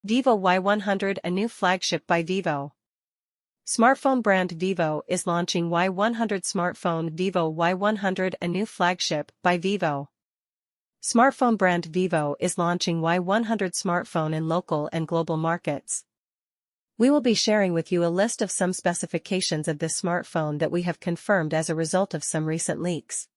VIVO Y100, a new flagship by VIVO. Smartphone brand VIVO is launching Y100 smartphone. VIVO Y100, a new flagship by VIVO. Smartphone brand VIVO is launching Y100 smartphone in local and global markets. We will be sharing with you a list of some specifications of this smartphone that we have confirmed as a result of some recent leaks.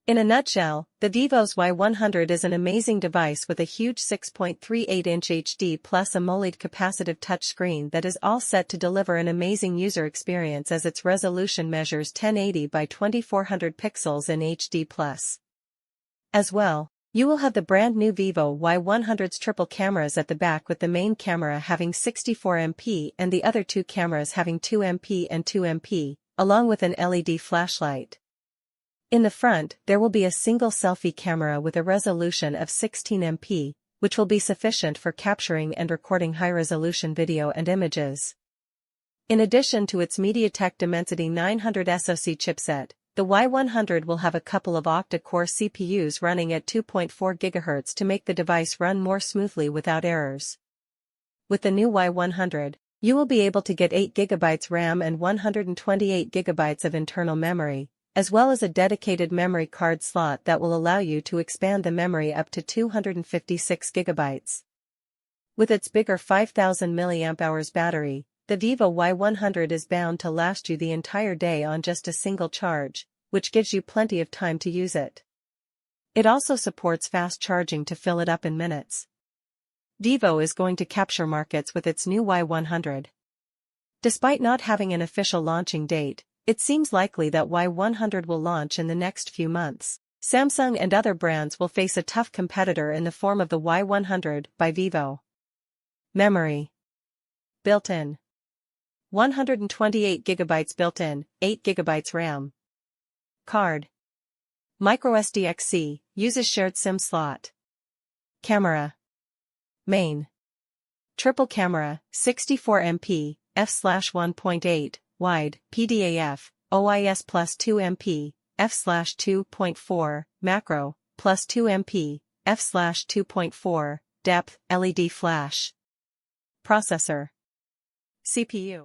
In a nutshell, the VIVO's Y100 is an amazing device with a huge 6.38-inch HD plus AMOLED capacitive touchscreen that is all set to deliver an amazing user experience as its resolution measures 1080 by 2400 pixels in HD+. As well, you will have the brand new VIVO Y100's triple cameras at the back, with the main camera having 64MP and the other two cameras having 2MP and 2MP, along with an LED flashlight. In the front, there will be a single selfie camera with a resolution of 16MP, which will be sufficient for capturing and recording high-resolution video and images. In addition to its MediaTek Dimensity 900 SoC chipset, the Y100 will have a couple of octa-core CPUs running at 2.4 GHz to make the device run more smoothly without errors. With the new Y100, you will be able to get 8 GB RAM and 128 GB of internal memory, as well as a dedicated memory card slot that will allow you to expand the memory up to 256 GB. With its bigger 5000 mAh battery, the VIVO Y100 is bound to last you the entire day on just a single charge, which gives you plenty of time to use it. It also supports fast charging to fill it up in minutes. VIVO is going to capture markets with its new Y100. Despite not having an official launching date, it seems likely that Y100 will launch in the next few months. Samsung and other brands will face a tough competitor in the form of the Y100 by VIVO. Memory. Built-in. 128 GB built-in, 8 GB RAM. Card. microSD-XC, uses shared SIM slot. Camera. Main. Triple camera, 64MP, f/1.8. wide, PDAF, OIS plus 2MP, f/2.4, macro, plus 2MP, f/2.4, depth, LED flash. Processor. CPU.